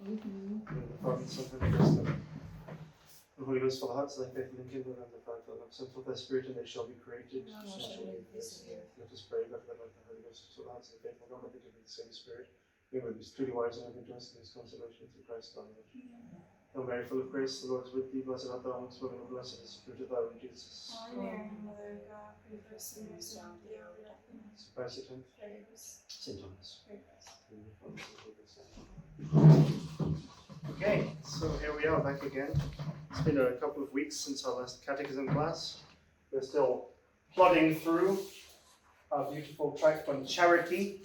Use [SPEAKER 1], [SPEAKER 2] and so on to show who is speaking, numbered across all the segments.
[SPEAKER 1] In the Father, and Son, and the Holy Ghost. The Holy Ghost for the hearts of thy faithful and kindle and the fire for them. Send forth thy Spirit, and they shall be created. Let us pray, God, that the Holy Ghost for the hearts of the faithful, God, that the same Spirit, we may be truly wise and having trust in his consolation through Christ our Lord. O Mary, full of grace, the Lord is with thee. Blessed art thou amongst women, and blessed is the fruit of thy womb, Jesus.
[SPEAKER 2] Holy Mary, Mother of God, pray for us sinners now and at the hour of our death. Amen.
[SPEAKER 1] Pius X,
[SPEAKER 2] Pray for us.
[SPEAKER 1] St. Thomas.
[SPEAKER 2] Pray for us.
[SPEAKER 1] Okay, so here we are back again. It's been a couple of weeks since our last Catechism class. We're still plodding through our beautiful tract on charity,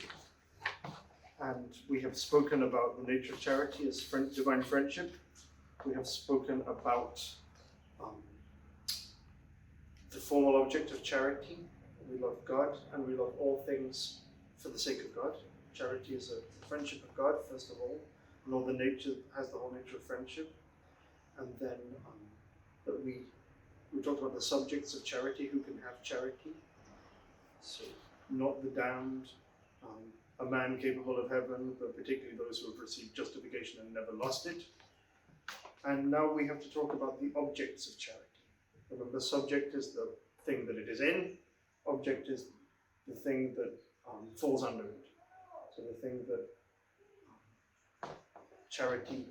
[SPEAKER 1] and we have spoken about the nature of charity as divine friendship. We have spoken about the formal object of charity. We love God and we love all things for the sake of God. Charity is a friendship of God, first of all, and all the nature has the whole nature of friendship. And then that we talked about the subjects of charity, who can have charity. So not the damned, a man capable of heaven, but particularly those who have received justification and never lost it. And now we have to talk about the objects of charity. Remember, subject is the thing that it is in, object is the thing that falls under it. So the thing that charity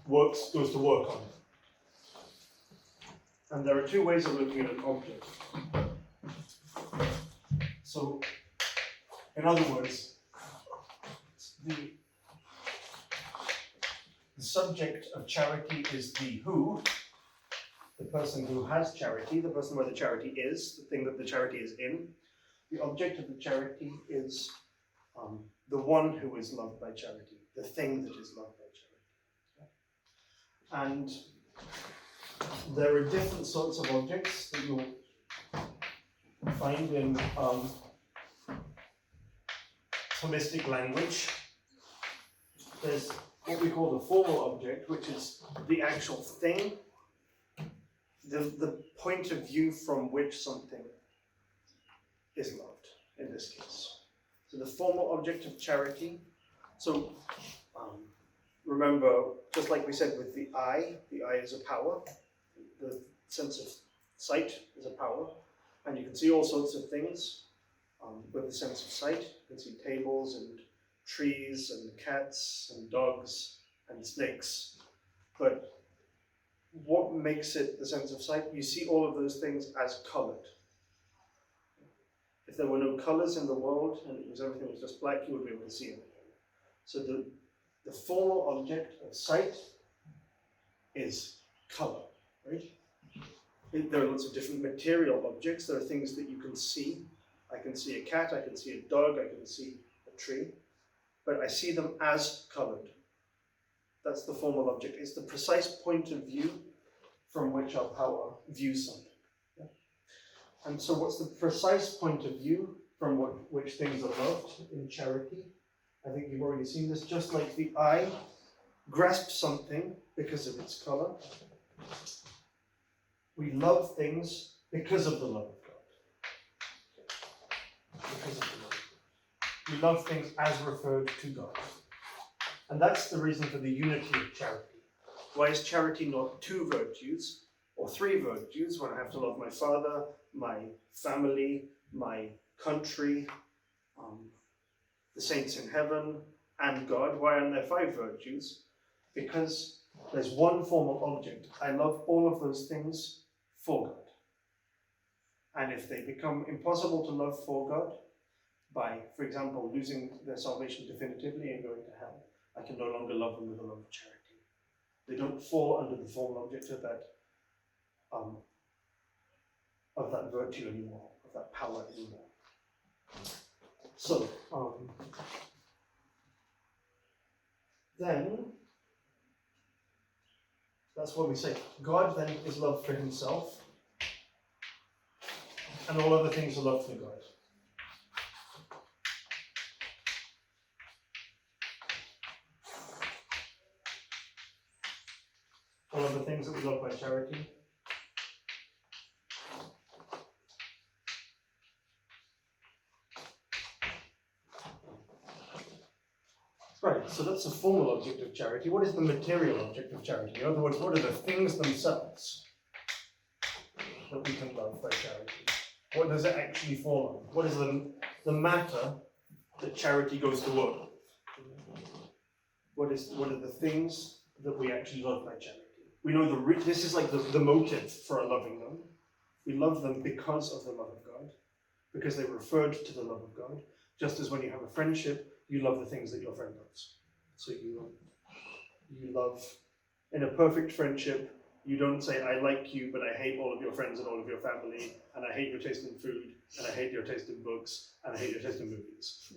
[SPEAKER 1] goes to work on. And there are two ways of looking at an object. So, in other words, the subject of charity is the who, the person who has charity, the person where the charity is, the thing that the charity is in. The object of the charity is the one who is loved by charity, the thing that is loved by charity. And there are different sorts of objects that you'll find in Thomistic language. There's what we call the formal object, which is the actual thing, the point of view from which something is loved, in this case. So the formal object of charity. So remember, just like we said with the eye is a power. The sense of sight is a power. And you can see all sorts of things with the sense of sight. You can see tables and trees and cats and dogs and snakes. But what makes it the sense of sight? You see all of those things as colored. If there were no colors in the world and everything was just black, you would be able to see anything. So the formal object of sight is color, right? There are lots of different material objects. There are things that you can see. I can see a cat, I can see a dog, I can see a tree, but I see them as colored. That's the formal object. It's the precise point of view from which our power views something. Yeah? And so what's the precise point of view from which things are loved in charity? I think you've already seen this. Just like the eye grasps something because of its color, we love things because of the love of God. Because of the love. We love things as referred to God. And that's the reason for the unity of charity. Why is charity not two virtues or three virtues when I have to love my father, my family, my country, the saints in heaven, and God? Why aren't there five virtues? Because there's one formal object. I love all of those things for God. And if they become impossible to love for God, by, for example, losing their salvation definitively and going to hell, I can no longer love them with the love of charity. They don't fall under the formal object of that virtue anymore, of that power anymore. So, then, that's what we say. God then is loved for himself, and all other things are loved for God. All of the things that we love by charity. Right, So that's the formal object of charity. What is the material object of charity? In other words, what are the things themselves that we can love by charity? What does it actually fall on? What is the matter that charity goes to work with? What are the things that we actually love by charity? We know this is like the motive for our loving them. We love them because of the love of God, because they referred to the love of God. Just as when you have a friendship, you love the things that your friend loves. So you love, in a perfect friendship, you don't say, I like you, but I hate all of your friends and all of your family, and I hate your taste in food, and I hate your taste in books, and I hate your taste in movies.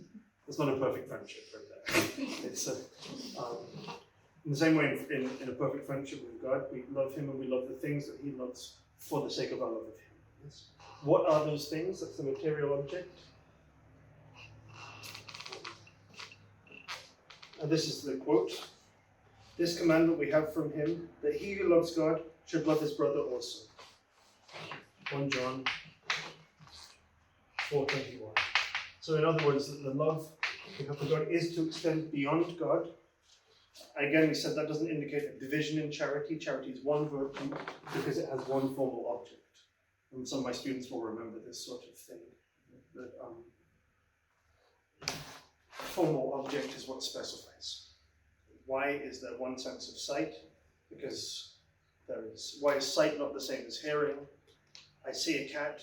[SPEAKER 1] It's not a perfect friendship right there. It's in the same way, in a perfect friendship with God, we love him and we love the things that he loves for the sake of our love of him. Yes? What are those things? That's the material object. And this is the quote. This commandment we have from him, that he who loves God should love his brother also. 1 John 4:21. So in other words, the love we have for God is to extend beyond God. Again, we said that doesn't indicate a division in charity. Charity is one virtue because it has one formal object. And some of my students will remember this sort of thing. That formal object is what specifies. Why is there one sense of sight? Because why is sight not the same as hearing? I see a cat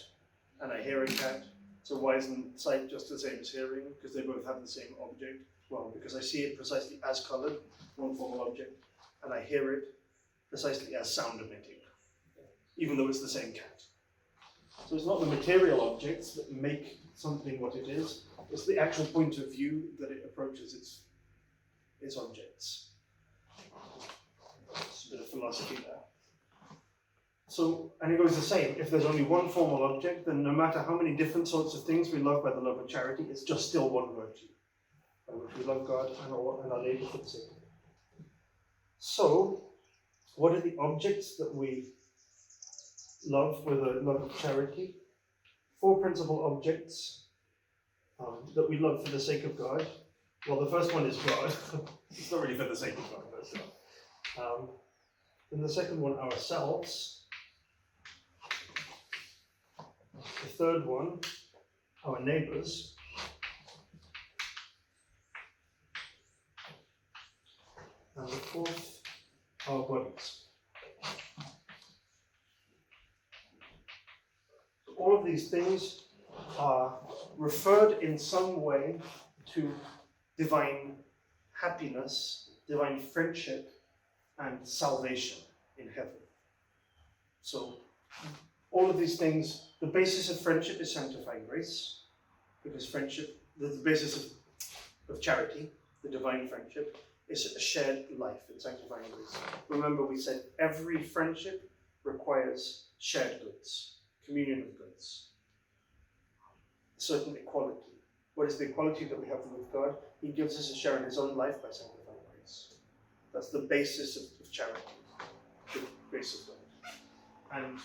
[SPEAKER 1] and I hear a cat. So why isn't sight just the same as hearing? Because they both have the same object. Well, because I see it precisely as colored, one formal object, and I hear it precisely as sound emitting, even though it's the same cat. So it's not the material objects that make something what it is, it's the actual point of view that it approaches its objects. It's a bit of philosophy there. So, and it goes the same. If there's only one formal object, then no matter how many different sorts of things we love by the love of charity, it's just still one virtue, by which we love God and our neighbor for the sake of it. So, what are the objects that we love with a love of charity? 4 principal objects that we love for the sake of God. Well, the first one is God. It's not really for the sake of God, but then the second one, ourselves. The third one, our neighbors. And the fourth, our bodies. All of these things are referred in some way to divine happiness, divine friendship, and salvation in heaven. So, all of these things, the basis of friendship is sanctifying grace, because friendship, the basis of charity, the divine friendship, is a shared life in sanctifying grace. Remember, we said every friendship requires shared goods, communion of goods, a certain equality. What is the equality that we have with God? He gives us a share in his own life by sanctifying grace. That's the basis of charity, the grace of God. And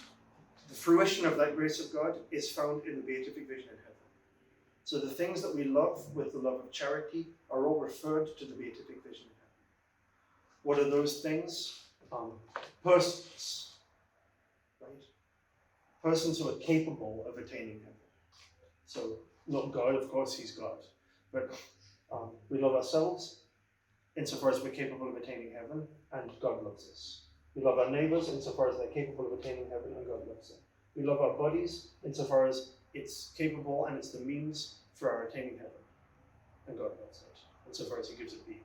[SPEAKER 1] the fruition of that grace of God is found in the beatific vision in heaven. So the things that we love with the love of charity are all referred to the beatific vision in heaven. What are those things? Persons, right? Persons who are capable of attaining heaven. So not God, of course, he's God, but we love ourselves insofar as we're capable of attaining heaven, and God loves us. We love our neighbors insofar as they're capable of attaining heaven, and God loves them. We love our bodies insofar as it's capable and it's the means for our attaining heaven, and God loves it, insofar as he gives it being.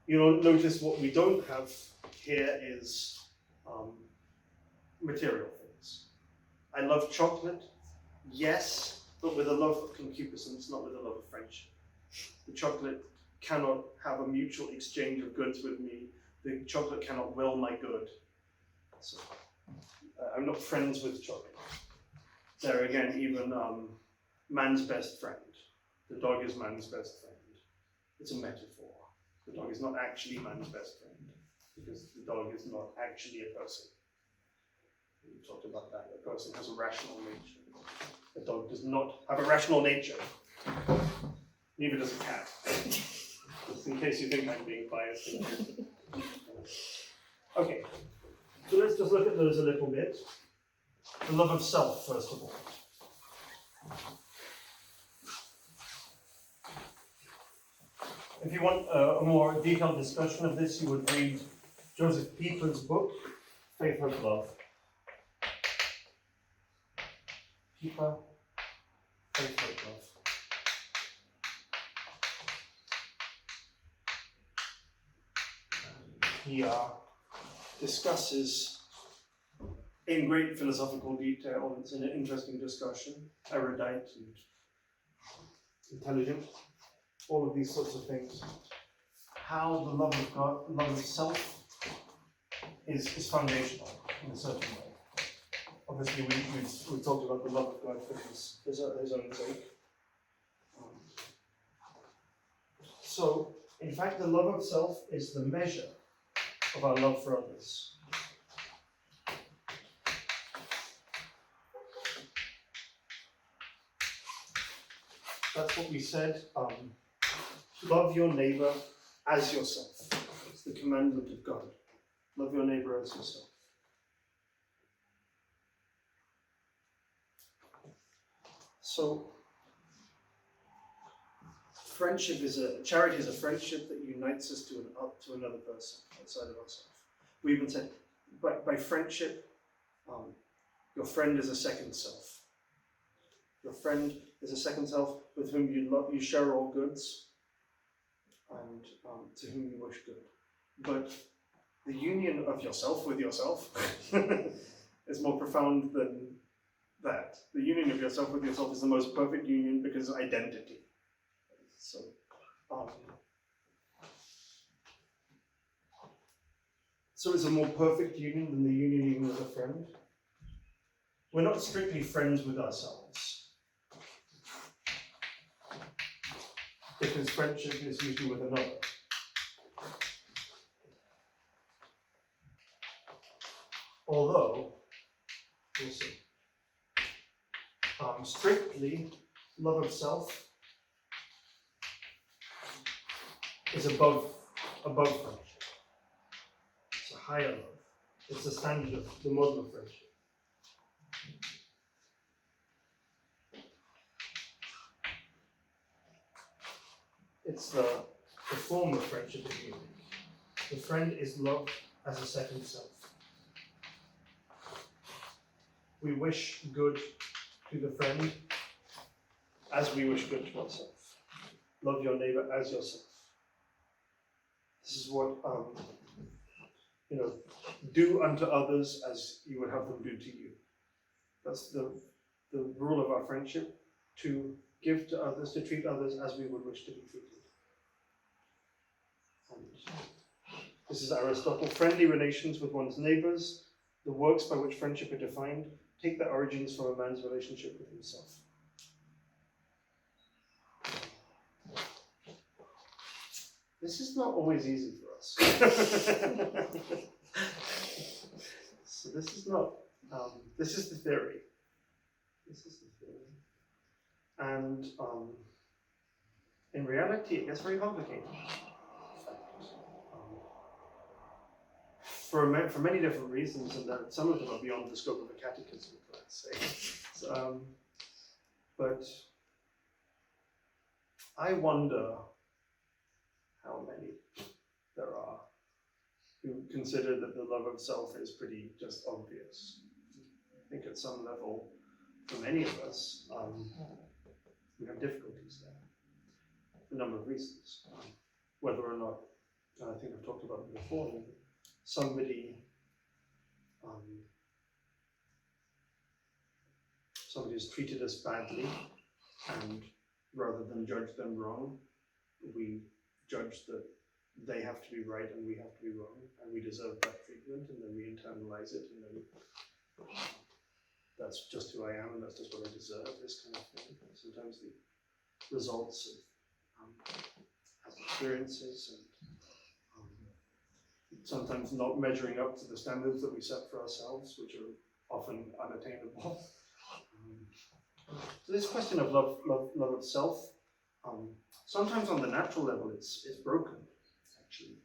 [SPEAKER 1] You'll notice what we don't have here is material things. I love chocolate, yes, but with a love of concupiscence, not with a love of friendship. The chocolate cannot have a mutual exchange of goods with me. The chocolate cannot will my good. So, I'm not friends with chocolate. There again, even man's best friend. The dog is man's best friend. It's a metaphor. The dog is not actually man's best friend, because the dog is not actually a person. We talked about that. A person has a rational nature. A dog does not have a rational nature. Neither does a cat. Just in case you think I'm being biased. Okay, so let's just look at those a little bit. The love of self, first of all. If you want a more detailed discussion of this, you would read Joseph Pieper's book, Faith, Hope, Love. Pieper, Faith, Hope, Love. He discusses in great philosophical detail, it's an interesting discussion, erudite and intelligent, all of these sorts of things, how the love of God, love of self is foundational in a certain way. Obviously, we've talked about the love of God for his own sake. So, in fact, the love of self is the measure of our love for others. That's what we said. Love your neighbor as yourself. It's the commandment of God. Love your neighbor as yourself. So, charity is a friendship that unites us to another person outside of ourselves. We even said, by friendship, your friend is a second self. Your friend is a second self with whom you share all goods and to whom you wish good. But the union of yourself with yourself is more profound than that. The union of yourself with yourself is the most perfect union because of identity. So, it's a more perfect union than the union even with a friend. We're not strictly friends with ourselves, because friendship is usually with another. Although, we'll see. Strictly, love of self is above friendship. It's a higher love. It's the standard of the model of friendship. It's the form of friendship is unique. The friend is loved as a second self. We wish good to the friend as we wish good to ourselves. Love your neighbor as yourself. This is what, do unto others as you would have them do to you. That's the rule of our friendship, to give to others, to treat others as we would wish to be treated. And this is Aristotle. Friendly relations with one's neighbors, the works by which friendship are defined, take their origins from a man's relationship with himself. This is not always easy for us. So this is not, this is the theory. This is the theory. And in reality, it gets very complicated. For many different reasons, and some of them are beyond the scope of a catechism, let's say. So, but I wonder how many there are who consider that the love of self is pretty just obvious. I think at some level, for many of us, we have difficulties there, for a number of reasons. Whether or not, I think I've talked about it before, somebody's treated us badly, and rather than judge them wrong, we judge that they have to be right and we have to be wrong, and we deserve that treatment, and then we internalize it, and then that's just who I am, and that's just what I deserve, this kind of thing. Sometimes the results of past experiences, and sometimes not measuring up to the standards that we set for ourselves, which are often unattainable. So this question of love of self Sometimes on the natural level it's broken, actually.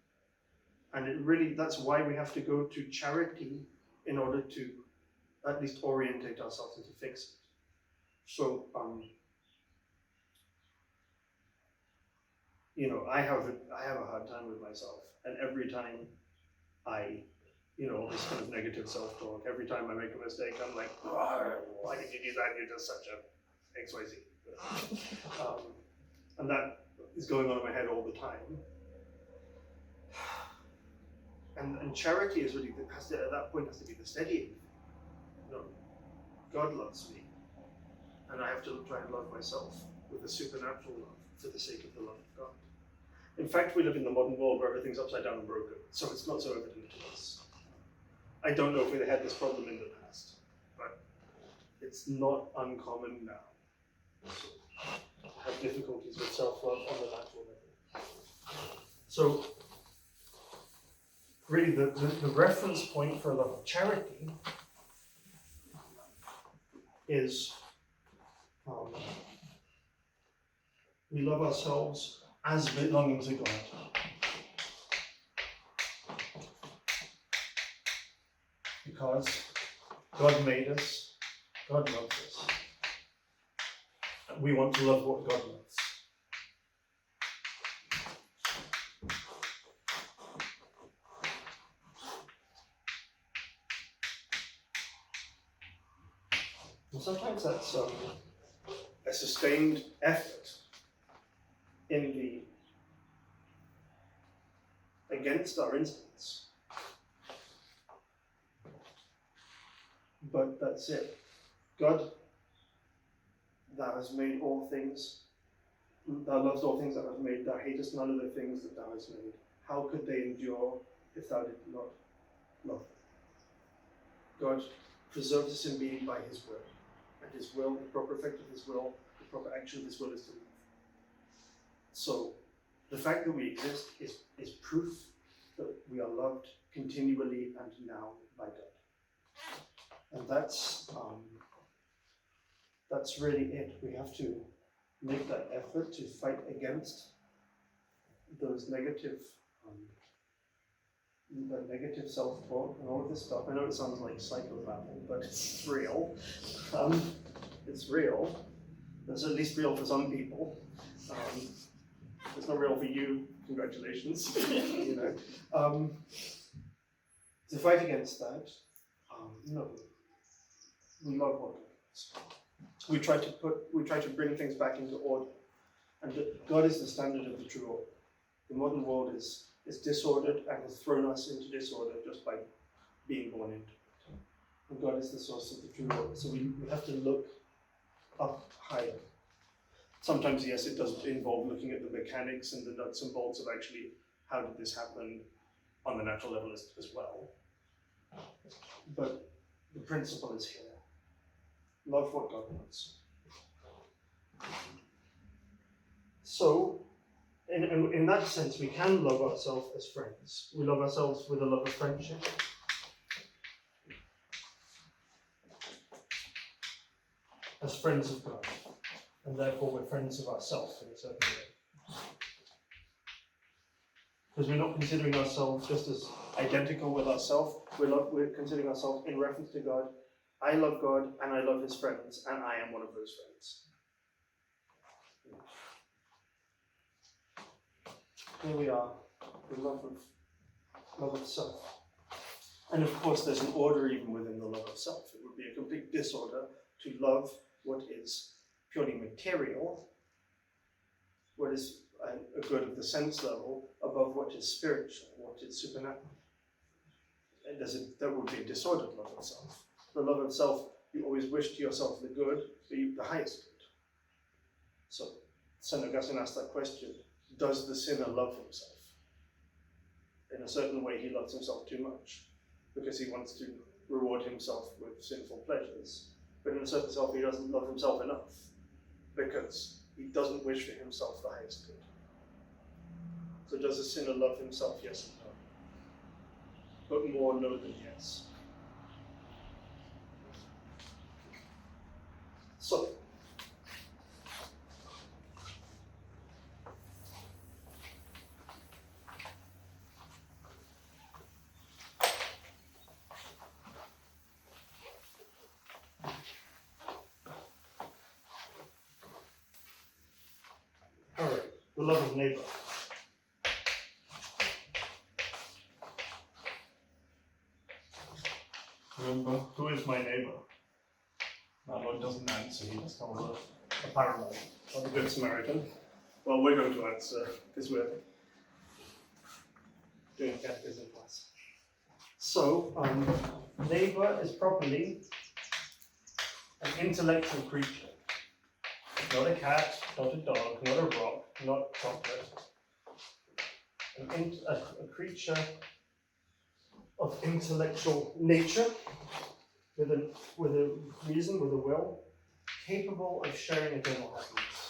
[SPEAKER 1] And it really, that's why we have to go to charity in order to at least orientate ourselves and to fix it. So, I have a hard time with myself, and every time I, this kind of negative self-talk, every time I make a mistake, I'm like, why did you do that? You're just such a XYZ. And that is going on in my head all the time. And charity is really, at that point, has to be the steadying thing. God loves me, and I have to try and love myself with a supernatural love for the sake of the love of God. In fact, we live in the modern world where everything's upside down and broken, so it's not so evident to us. I don't know if we had this problem in the past, but it's not uncommon now. So, I have difficulties with self-love on the natural level. So, really, the reference point for love of charity is we love ourselves as belonging to God. Because God made us, God loves us. We want to love what God loves. And sometimes that's a sustained effort against our instincts. But that's it. God, thou hast made all things, thou lovest all things that thou hast made, thou hatest none of the things that thou hast made. How could they endure if thou did not love them? God preserves us in being by his will. And his will, the proper effect of his will, the proper action of his will is to live. So, the fact that we exist is proof that we are loved continually and now by God. And that's really it. We have to make that effort to fight against those negative self-talk and all of this stuff. I know it sounds like psychobabble, but it's real. It's real. It's at least real for some people. It's not real for you. Congratulations. To fight against that, we love what God is. We try to bring things back into order, and God is the standard of the true order. The modern world is disordered and has thrown us into disorder just by being born into it. And God is the source of the true order. So we have to look up higher. Sometimes, yes, it does involve looking at the mechanics and the nuts and bolts of actually how did this happen on the natural level as well. But the principle is here. Love what God wants. So, in that sense, we can love ourselves as friends. We love ourselves with a love of friendship. As friends of God. And therefore we're friends of ourselves in a certain way. Because we're not considering ourselves just as identical with ourselves, we're considering ourselves in reference to God. I love God and I love his friends, and I am one of those friends. Here we are, the love of self. And of course there's an order even within the love of self. It would be a complete disorder to love what is purely material, what is a good of the sense level, above what is spiritual, what is supernatural. That would be a disordered love of self. The love of self, you always wish to yourself the good, the highest good. So, St. Augustine asked that question, does the sinner love himself? In a certain way, he loves himself too much, because he wants to reward himself with sinful pleasures. But in a certain self, he doesn't love himself enough, because he doesn't wish for himself the highest good. So does the sinner love himself? Yes and no. But more no than yes. So, love of neighbor. Remember, who is my neighbor? Our Lord doesn't answer, he just comes with a parable of the Good Samaritan. Well, we're going to answer because we're doing a catechism class. So, neighbor is properly an intellectual creature. Not a cat, not a dog, not a rock, not chocolate. A creature of intellectual nature, with a reason, with a will, capable of sharing eternal happiness.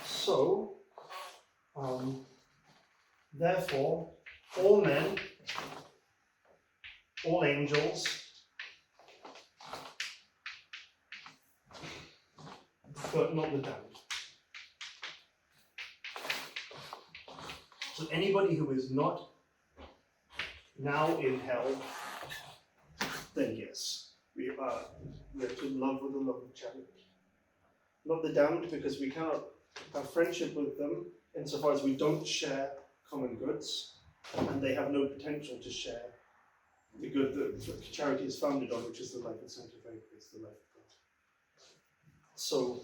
[SPEAKER 1] So, therefore, all men, all angels, but not the damned. So anybody who is not now in hell, then yes, we have to love with the love of charity. Not the damned, because we cannot have friendship with them insofar as we don't share common goods, and they have no potential to share the good that charity is founded on, which is the life of sanctifying grace, the life of God. So,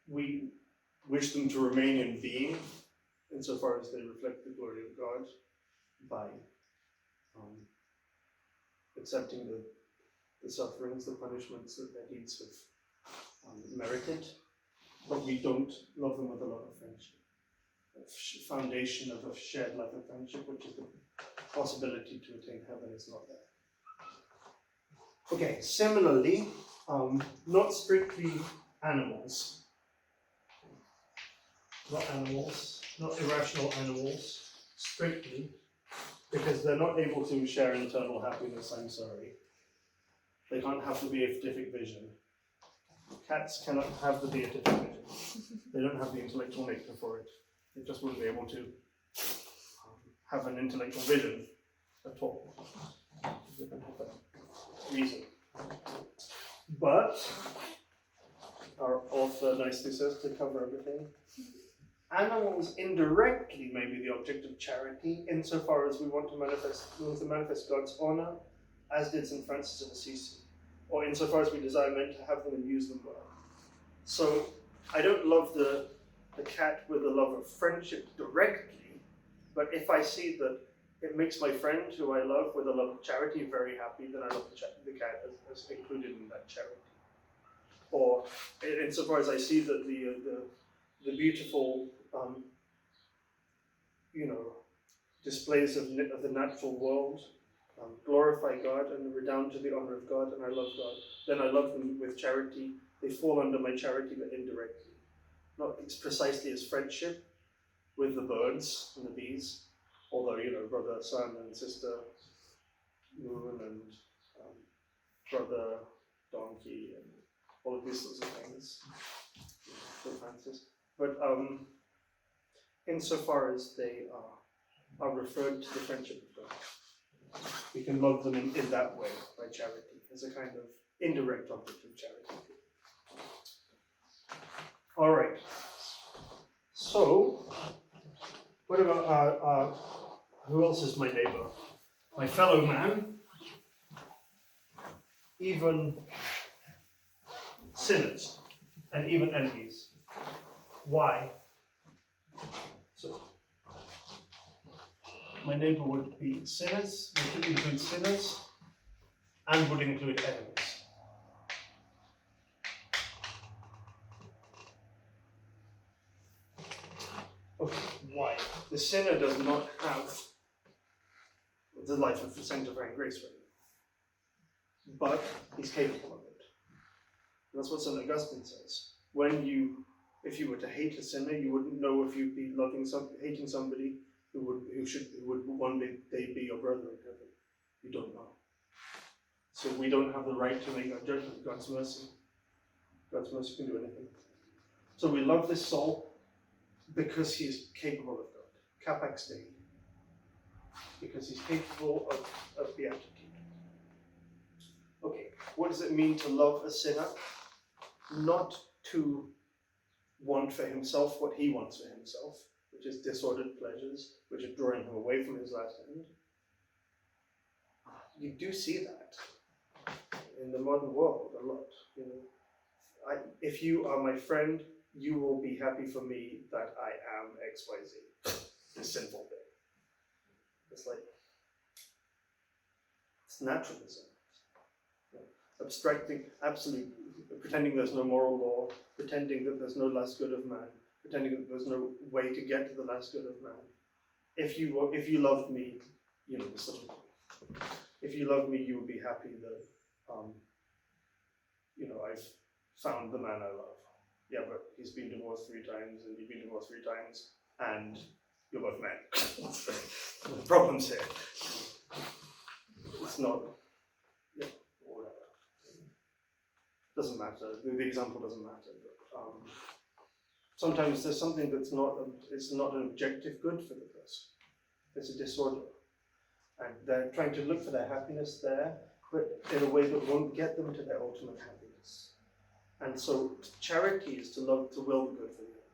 [SPEAKER 1] we wish them to remain in being insofar as they reflect the glory of God by accepting the sufferings, the punishments that their deeds have merited, but we don't love them with a lot of friendship. The foundation of a shared life of friendship, which is the possibility to attain heaven, is not there. Okay, similarly, not strictly animals. Not irrational animals, strictly, because they're not able to share eternal happiness, I'm sorry. They can't have the beatific vision. Cats cannot have the beatific vision. They don't have the intellectual nature for it. They just wouldn't be able to have an intellectual vision at all. They don't have that reason. But, our author nicely says, to cover everything, animals indirectly may be the object of charity insofar as we want to manifest God's honor, as did St. Francis of Assisi, or insofar as we desire men to have them and use them well. So I don't love the cat with the love of friendship directly, but if I see that it makes my friend who I love with a love of charity very happy, then I love the cat as included in that charity. Or insofar as I see that the beautiful displays of the natural world glorify God and redound to the honor of God, and I love God, then I love them with charity. They fall under my charity, but indirectly. Not precisely as friendship with the birds and the bees, although, brother, sun, and sister, moon, and brother, donkey, and all of these sorts of things, St. Francis. But insofar as they are referred to the friendship of God, we can love them in that way, by charity, as a kind of indirect object of charity. All right. So, what about who else is my neighbor? My fellow man, even sinners, and even enemies. Why? So, my neighbor would be sinners, would include sinners, and would include enemies. Okay, why? The sinner does not have the life of sanctifying grace right now, but he's capable of it. And that's what St. Augustine says. If you were to hate a sinner, you wouldn't know if you'd be hating somebody who would one day be your brother in heaven. You don't know. So we don't have the right to make that judgment. God's mercy. God's mercy can do anything. So we love this soul, because he is capable of God. Capax Dei. Because he's capable of beatitude. Okay, what does it mean to love a sinner? Not to want for himself what he wants for himself, which is disordered pleasures, which are drawing him away from his last end. You do see that in the modern world a lot. You know, if you are my friend, you will be happy for me that I am X, Y, Z. The sinful thing. It's like, it's naturalism. You know, abstracting, absolute, pretending there's no moral law, pretending that there's no last good of man, pretending that there's no way to get to the last good of man. If you loved me, you know, this sort of thing. If you loved me, you would be happy that, you know, I've found the man I love. Yeah, but he's been divorced 3 times, and you've been divorced 3 times, and you're both men. The problem's here. It's not, yeah, whatever. Doesn't matter. The example doesn't matter. But, sometimes there's something that's not, it's not an objective good for the person. It's a disorder. And they're trying to look for their happiness there, but in a way that won't get them to their ultimate happiness. And so charity is to love, to will the good for the other,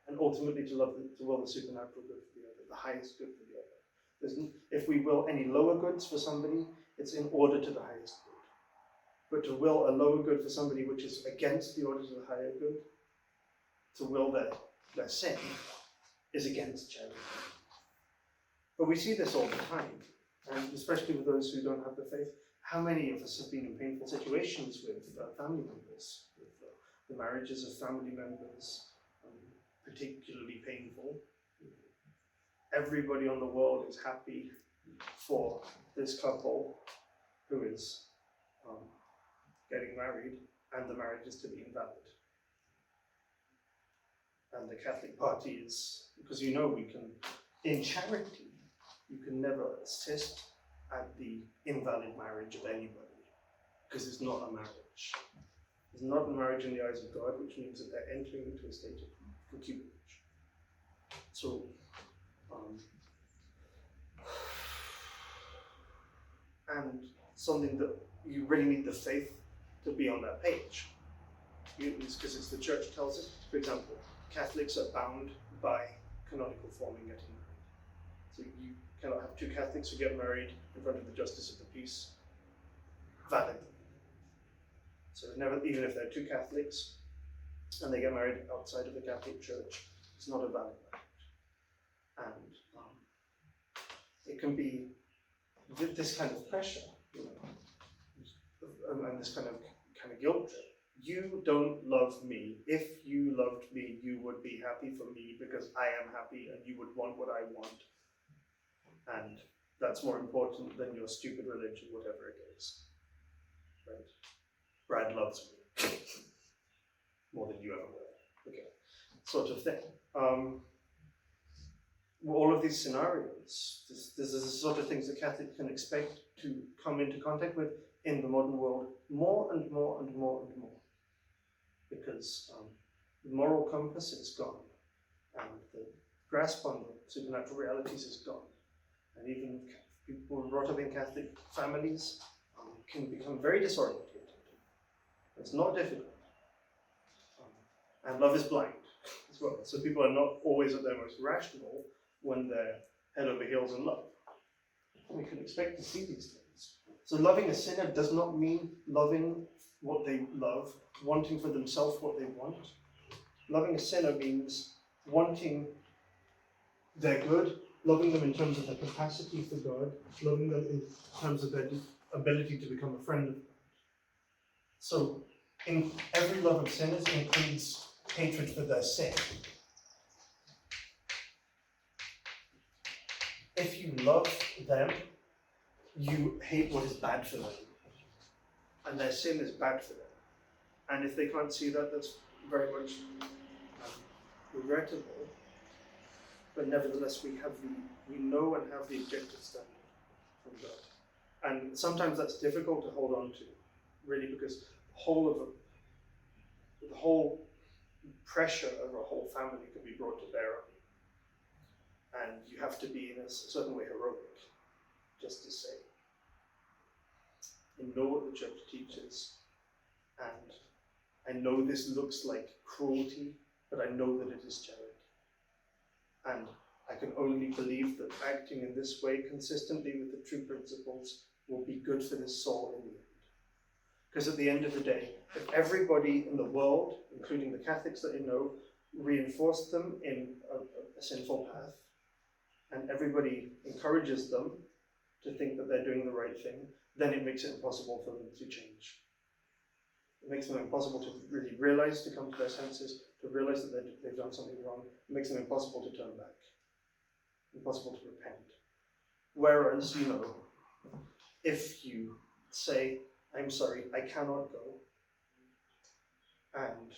[SPEAKER 1] and ultimately to will the supernatural good for the other, the highest good for the other. If we will any lower goods for somebody, it's in order to the highest good. But to will a lower good for somebody which is against the order to the higher good, to will their sin, is against charity. But we see this all the time, and especially with those who don't have the faith. How many of us have been in painful situations with family members, with the marriages of family members, particularly painful? Everybody on the world is happy for this couple who is getting married, and the marriage is to be invalid. And the Catholic party is, because you know we can, in charity, you can never assist at the invalid marriage of anybody, because it's not a marriage. It's not a marriage in the eyes of God, which means that they're entering into a state of concubinage. So, and something that you really need the faith to be on that page. It's because it's the Church tells it. For example, Catholics are bound by canonical form in getting married. So you cannot have 2 Catholics who get married in front of the Justice of the Peace validly. So never, even if they're 2 Catholics and they get married outside of the Catholic Church, it's not a valid marriage. And it can be this kind of pressure, you know, and this kind of guilt trip. You don't love me. If you loved me, you would be happy for me because I am happy, and you would want what I want. And that's more important than your stupid religion, whatever it is. Right? Brad loves me more than you ever will. Okay, sort of thing. All of these scenarios, this is the sort of things that Catholics can expect to come into contact with in the modern world more and more and more and more. Because the moral compass is gone, and the grasp on the supernatural realities is gone. And even people brought up in Catholic families can become very disoriented. It's not difficult. And love is blind as well. So people are not always at their most rational when they're head over heels in love. We can expect to see these things. So loving a sinner does not mean loving what they love, wanting for themselves what they want. Loving a sinner means wanting their good, loving them in terms of their capacity for God, loving them in terms of their ability to become a friend of God. So, in every love of sinners includes hatred for their sin. If you love them, you hate what is bad for them. And their sin is bad for them. And if they can't see that, that's very much regrettable. But nevertheless, we know and have the objective standard from God. And sometimes that's difficult to hold on to, really, because the whole pressure over a whole family can be brought to bear on you. And you have to be in a certain way heroic, just to say, I know what the church teaches, and I know this looks like cruelty, but I know that it is charity. And I can only believe that acting in this way consistently with the true principles will be good for this soul in the end. Because at the end of the day, if everybody in the world, including the Catholics that I know, reinforce them in a sinful path, and everybody encourages them to think that they're doing the right thing, then it makes it impossible for them to change. It makes them impossible to really realize, to come to their senses, to realize that they've done something wrong. It makes them impossible to turn back, impossible to repent. Whereas, if you say, I'm sorry, I cannot go, and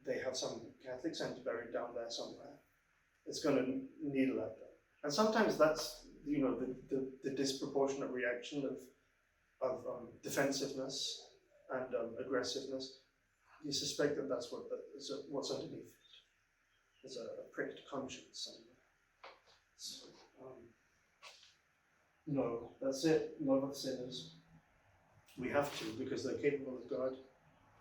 [SPEAKER 1] they have some Catholic saint buried down there somewhere, it's going to needle at them. And sometimes that's, the disproportionate reaction of defensiveness and aggressiveness. You suspect that that's what's underneath it. There's a pricked conscience somewhere. So, no, that's it. Love of sinners. We have to, because they're capable of God,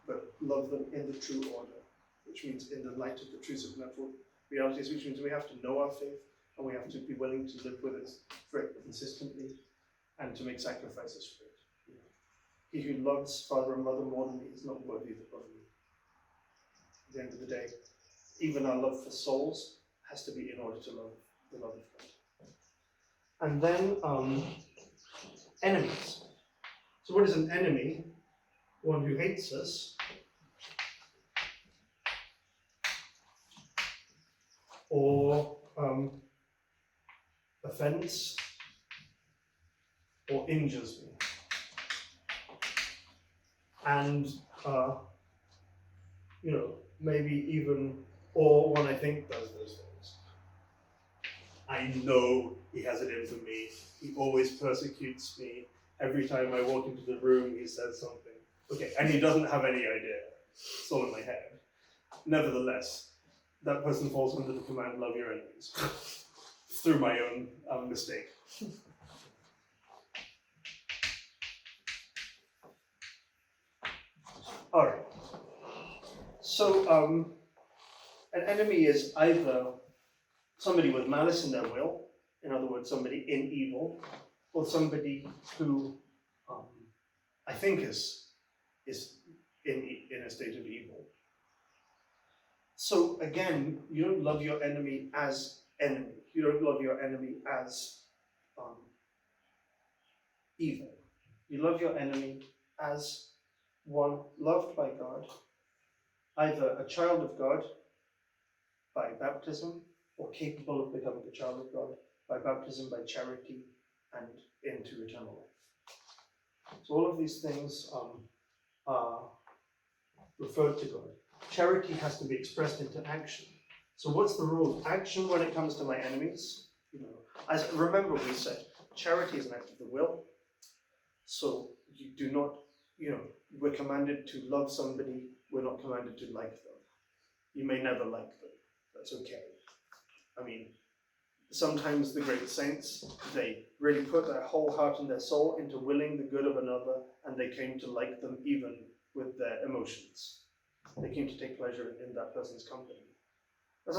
[SPEAKER 1] but love them in the true order, which means in the light of the true supernatural realities, which means we have to know our faith, and we have to be willing to live with it very consistently, and to make sacrifices for it. He who loves father and mother more than me is not worthy of me. At the end of the day, even our love for souls has to be in order to love the love of God. And then enemies. So what is an enemy? One who hates us, or offends, or injures me. And, maybe even, or one I think does those things. I know he has it in for me. He always persecutes me. Every time I walk into the room, he says something. Okay, and he doesn't have any idea. It's all in my head. Nevertheless, that person falls under the command, love your enemies, through my own mistake. All right. So, an enemy is either somebody with malice in their will, in other words, somebody in evil, or somebody who I think is in a state of evil. So again, you don't love your enemy as enemy. You don't love your enemy as evil. You love your enemy as one loved by God, either a child of God by baptism, or capable of becoming a child of God by baptism, by charity, and into eternal life. So all of these things are referred to God. Charity has to be expressed into action. So what's the rule of action when it comes to my enemies? As remember we said, charity is an act of the will. So you do not, we're commanded to love somebody, we're not commanded to like them. You may never like them, that's okay. I mean, sometimes the great saints, they really put their whole heart and their soul into willing the good of another, and they came to like them even with their emotions. They came to take pleasure in that person's company. As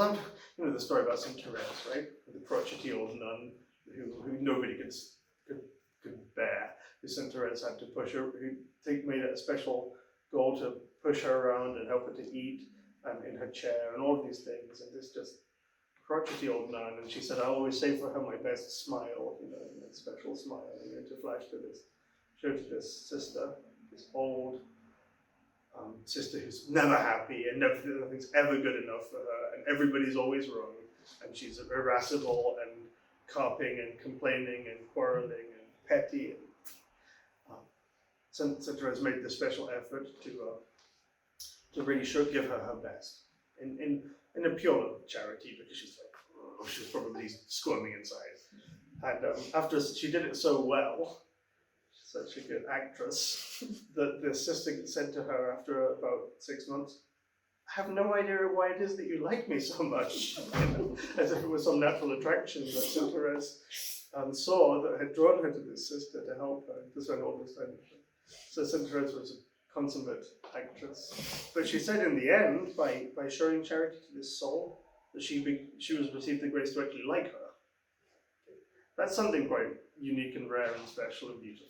[SPEAKER 1] the story about St. Therese, right? The crotchety old nun who nobody could bear. Who St. Therese had to push her, who made it a special goal to push her around and help her to eat in her chair and all of these things. And this just crotchety old nun, and she said, I always say for her my best smile, a special smile, to flash to this, show to this sister, this old sister who's never happy and nothing's ever good enough for her, and everybody's always wrong, and she's irascible and carping and complaining and quarreling and petty. And St. Therese made this special effort to really give her her best in a pure charity, because she's probably squirming inside. And after she did it so well, such a good actress, that the sister said to her after about 6 months, have no idea why it is that you like me so much. As if it was some natural attraction that St. Therese saw that had drawn her to this sister to help her. This went all this time. So St. Therese was a consummate actress. But she said in the end, by showing charity to this soul, that she was received the grace to actually like her. That's something quite unique and rare and special and beautiful.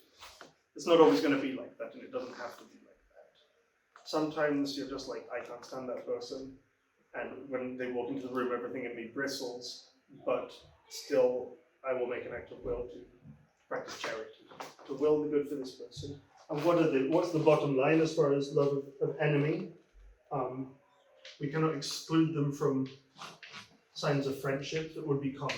[SPEAKER 1] It's not always going to be like that, and it doesn't have to be like that. Sometimes you're just like, I can't stand that person, and when they walk into the room, everything in me bristles, but still, I will make an act of will to practice charity, to will the good for this person. And what's the bottom line as far as love of enemy? We cannot exclude them from signs of friendship that would be common.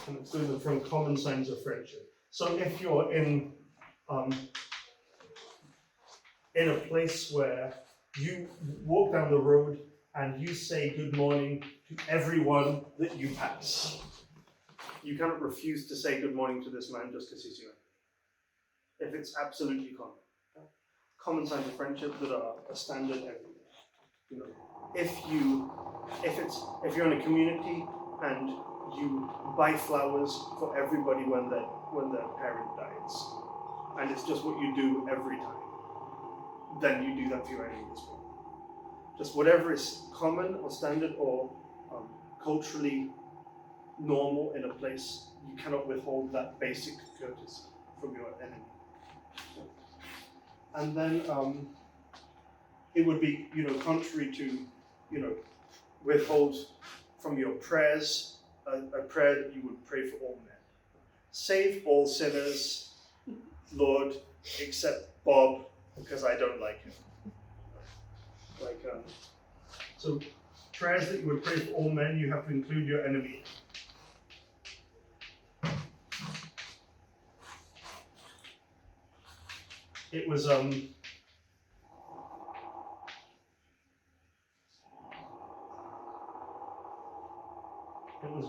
[SPEAKER 1] And exclude them from common signs of friendship. So if you're in a place where you walk down the road and you say good morning to everyone that you pass, you cannot refuse to say good morning to this man just because he's you. If it's absolutely common. Common signs of friendship that are a standard everywhere. You know, if you're in a community and you buy flowers for everybody when their parent dies, and it's just what you do every time, then you do that for your enemy as well. Just whatever is common or standard or culturally normal in a place, you cannot withhold that basic courtesy from your enemy. And then it would be, contrary to, withhold from your prayers a prayer that you would pray for all men. Save all sinners, Lord, except Bob, because I don't like him. So prayers that you would pray for all men, you have to include your enemy. It was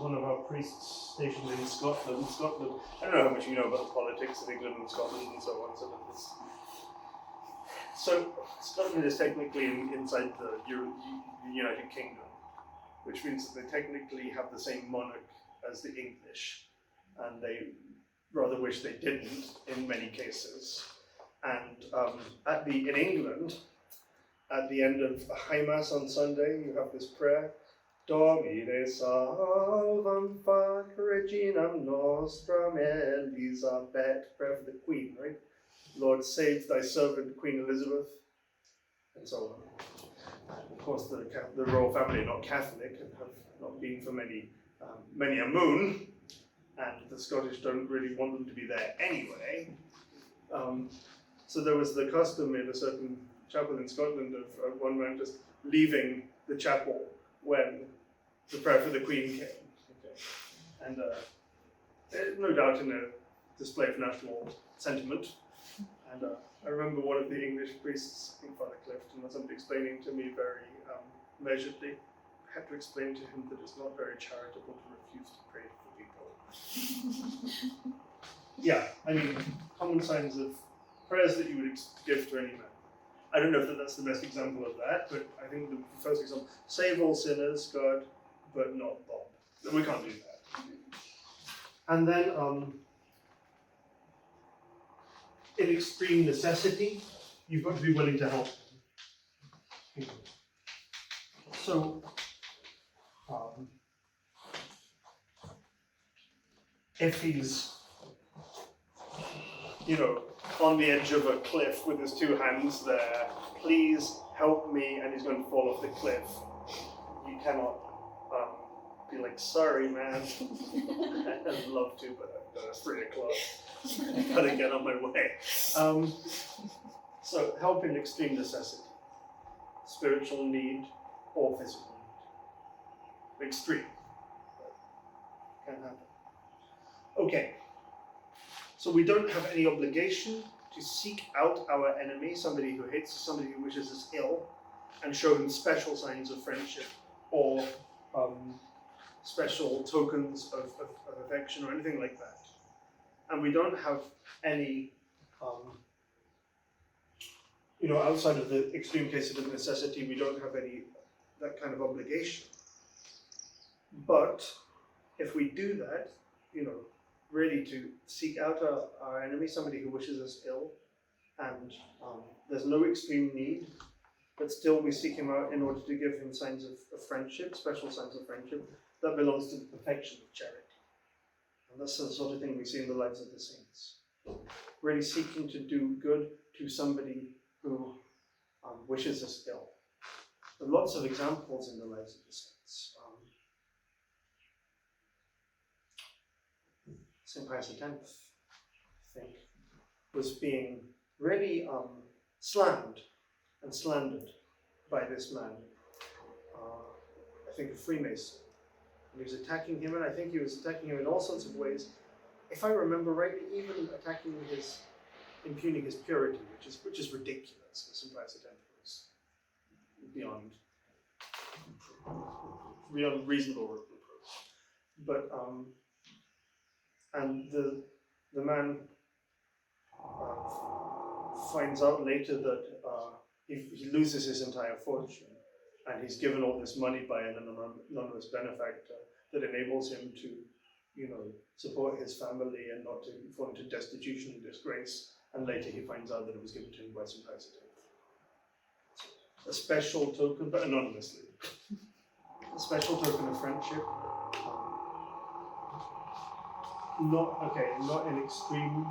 [SPEAKER 1] one of our priests stationed in Scotland. I don't know how much you know about the politics of England and Scotland and so on. So Scotland is technically inside the United Kingdom, which means that they technically have the same monarch as the English, and they rather wish they didn't in many cases. And in England, at the end of High Mass on Sunday, you have this prayer, Domine salvam fac reginam nostram Elizabeth, prayer for the Queen, right? Lord, save thy servant Queen Elizabeth, and so on. Of course, the royal family are not Catholic and have not been for many a moon, and the Scottish don't really want them to be there anyway. So there was the custom in a certain chapel in Scotland of one man just leaving the chapel when the prayer for the Queen came. Okay. And no doubt in a display of national sentiment. And I remember one of the English priests, I think Father Clifton or somebody, explaining to me very measuredly, I had to explain to him that it's not very charitable to refuse to pray for people. Yeah, I mean, common signs of prayers that you would give to any man. I don't know if that's the best example of that, but I think the first example, save all sinners, God, but not Bob. We can't do that. And then, in extreme necessity, you've got to be willing to help. So, if he's, on the edge of a cliff with his two hands there, please help me, and he's going to fall off the cliff, you cannot be like, sorry man, I'd love to, but it's 3 o'clock, I've got to get on my way. So help in extreme necessity, spiritual need or physical need. Extreme. Can happen. Okay. So we don't have any obligation to seek out our enemy, somebody who hates us, somebody who wishes us ill, and show him special signs of friendship or special tokens of affection or anything like that. and we don't have any, outside of the extreme cases of necessity, we don't have any that kind of obligation. But if we do that, really to seek out our enemy, somebody who wishes us ill, and there's no extreme need, but still we seek him out in order to give him signs of friendship, special signs of friendship, that belongs to the perfection of charity. And that's the sort of thing we see in the lives of the saints. Really seeking to do good to somebody who wishes us ill. There are lots of examples in the lives of the saints. St. Pius X, I think, was being really slammed and slandered by this man, I think a Freemason. And he was attacking him, and I think he was attacking him in all sorts of ways. If I remember rightly, even impugning his purity, which is ridiculous. St. Pius X was beyond reasonable reproach. But and the man finds out later that he loses his entire fortune, and he's given all this money by an anonymous benefactor that enables him to, support his family and not to fall into destitution and disgrace. And later he finds out that it was given to him by St. Pius X. A special token, but anonymously. A special token of friendship. Not in extreme. I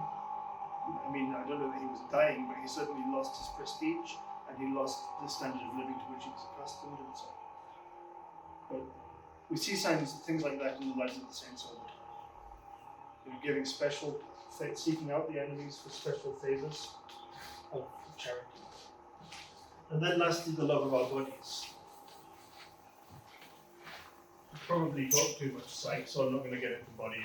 [SPEAKER 1] mean, I don't know that he was dying, but he certainly lost his prestige, and he lost the standard of living to which he was accustomed, and so on. But we see things like that in the lives of the saints all the time. Giving special, seeking out the enemies for special favors of charity. And then lastly, the love of our bodies. We've probably got too much psych, so I'm not going to get into body.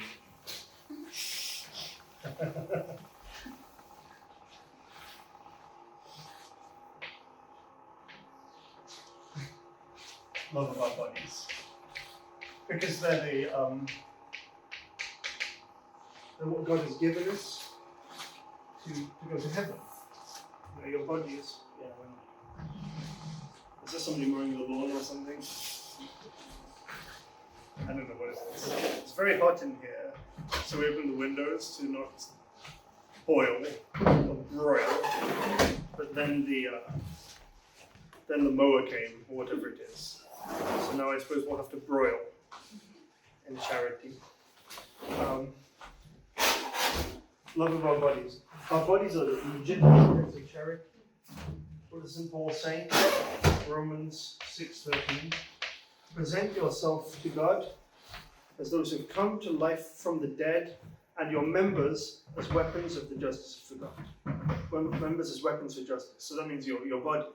[SPEAKER 1] Love of our bodies, because they're what God has given us to go to heaven. Your body is. Is there somebody mowing the lawn or something? I don't know what it is. It's very hot in here, so we open the windows to not boil or broil. But then the mower came, or whatever it is. So now I suppose we'll have to broil in charity. Love of our bodies. Our bodies are the legitimate objects of charity. What does St. Paul say? Romans 6:13. Present yourself to God as those who have come to life from the dead, and your members as weapons of the justice of God. Members as weapons for justice. So that means your body.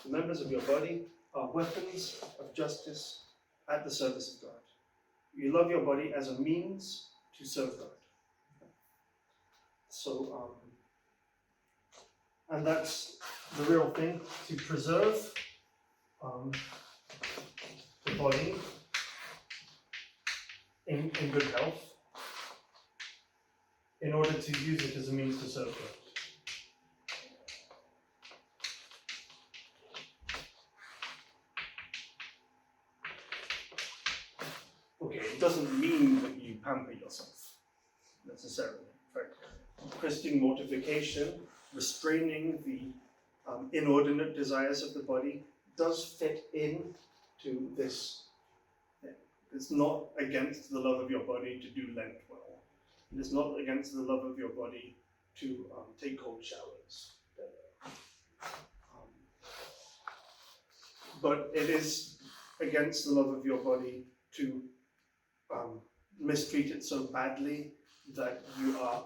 [SPEAKER 1] The members of your body are weapons of justice at the service of God. You love your body as a means to serve God. So, and that's the real thing, to preserve the body in good health in order to use it as a means to serve God. Okay, it doesn't mean that you pamper yourself necessarily. In fact, Christian mortification, restraining the inordinate desires of the body, does fit in to this. It's not against the love of your body to do Lent well. It's not against the love of your body to take cold showers. But it is against the love of your body to mistreat it so badly that you are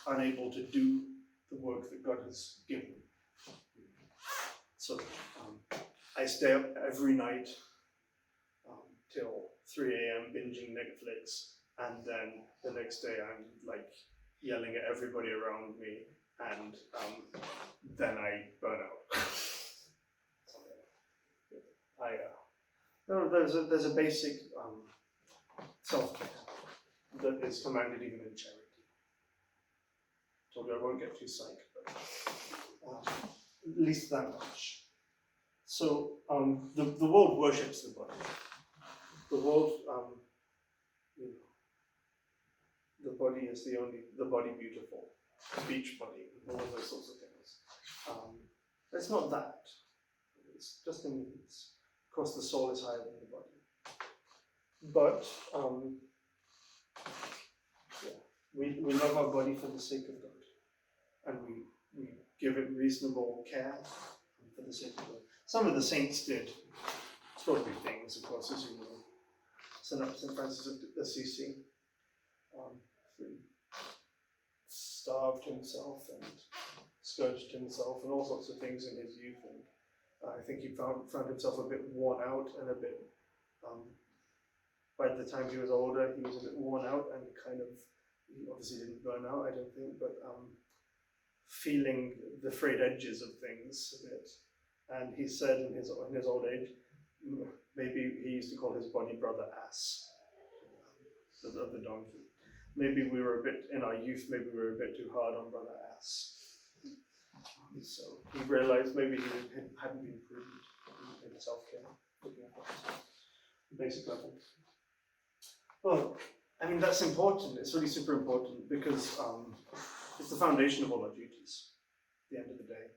[SPEAKER 1] unable to do the work that God has given you. So I stay up every night till 3 a.m. binging Netflix, and then the next day I'm like yelling at everybody around me, and then I burn out. There's a basic self-care that is commanded even in charity. told you I won't get too psych, but at least that much. So the world worships the body. The world, the body is the body beautiful, beach body, all of those sorts of things. It's not that. It's just a means. Of course, the soul is higher than the body. But we love our body for the sake of God, and we give it reasonable care for the sake of God. Some of the saints did extraordinary things, of course, as you know. St. Francis of Assisi really starved himself and scourged himself and all sorts of things in his youth, and I think he found himself a bit worn out and a bit. By the time he was older, he was a bit worn out and he obviously didn't burn out, I don't think, but feeling the frayed edges of things a bit. And he said in his old age, maybe he used to call his body brother Ass, of the donkey. Maybe we were in our youth, maybe we were a bit too hard on brother Ass. So he realized maybe he hadn't been prudent in self-care, looking at that basic level. Well, I mean, that's important. It's really super important because it's the foundation of all our duties at the end of the day.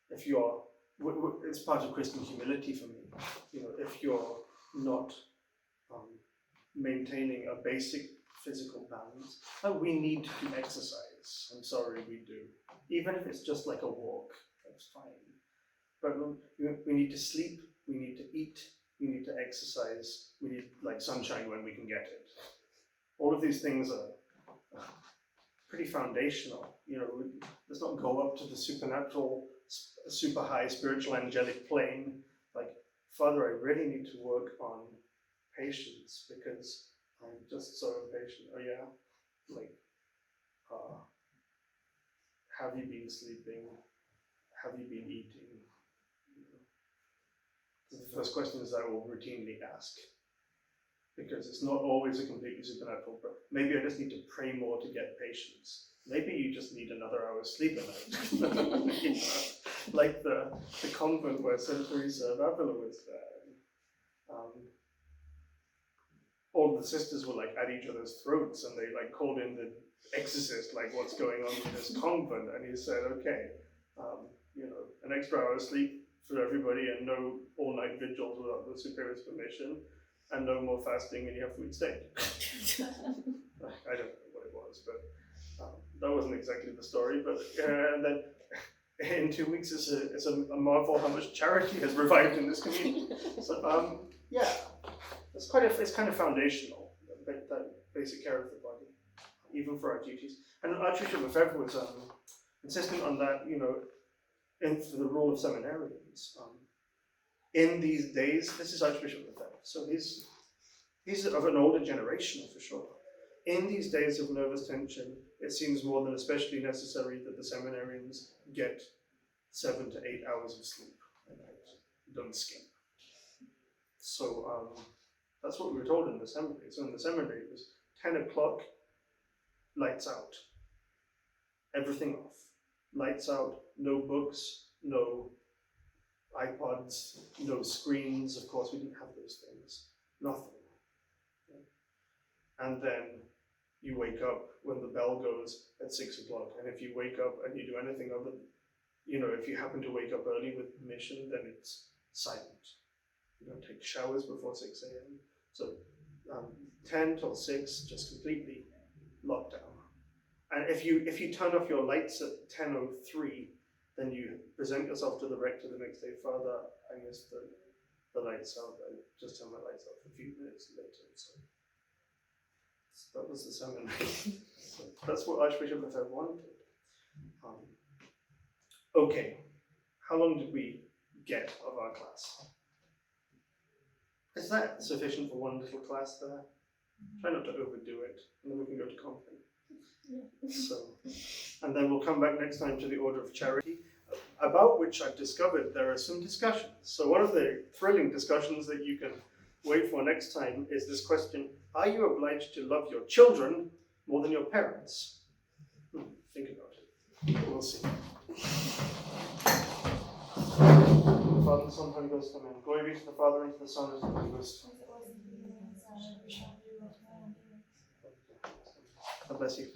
[SPEAKER 1] If you're, it's part of Christian humility for me. If you're not maintaining a basic physical balance, we need to exercise. I'm sorry, we do. Even if it's just like a walk, that's fine. But we need to sleep, we need to eat, we need to exercise, we need like sunshine when we can get it. All of these things are pretty foundational. Let's not go up to the supernatural, super high spiritual angelic plane. Like, Father, I really need to work on patience because I'm just so impatient. Oh yeah? Like, have you been sleeping? Have you been eating? The first questions I will routinely ask, because it's not always a completely supernatural prayer. Maybe I just need to pray more to get patience. Maybe you just need another hour's sleep a night. Like the convent where St. Teresa of Avila was there. All the sisters were like at each other's throats, and they like called in the exorcist, like, what's going on in this convent? And he said, okay, an extra hour of sleep for everybody, and no all-night vigils without the superior's permission, and no more fasting, and you have food state. I don't know what it was, but that wasn't exactly the story. But and then in 2 weeks, it's a marvel how much charity has revived in this community. So it's kind of foundational, that basic care of the body, even for our duties. And Archbishop Lefebvre was insistent on that, for the role of seminarians. In these days, this is Archbishop Lefebvre, so he's of an older generation for sure. In these days of nervous tension, it seems more than especially necessary that the seminarians get 7 to 8 hours of sleep a night. Don't skip. So that's what we were told in the seminary. So in the seminary, it was 10 o'clock, lights out. Everything off. Lights out, no books, no iPods, no screens. Of course, we didn't have those things. Nothing. And then you wake up when the bell goes at 6 o'clock. And if you wake up and you do anything other, if you happen to wake up early with permission, then it's silent. You don't take showers before 6 a.m. So 10 till 6, just completely locked down. And if you turn off your lights at 10:03, then you present yourself to the rector the next day. Father, I missed the lights out. I just turned my lights off a few minutes later. So that was the seminary. So that's what Archbishop Lefebvre wanted. Okay, how long did we get of our class? Is that sufficient for one little class there? Try not to overdo it, and then we can go to conference. So, and then we'll come back next time to the Order of Charity, about which I've discovered there are some discussions. So one of the thrilling discussions that you can wait for next time is this question: are you obliged to love your children more than your parents? Think about it. We'll see. Father, the Son, Holy Ghost, amen. Glory be to the Father, and to the Son, and to the Holy Ghost. God bless you.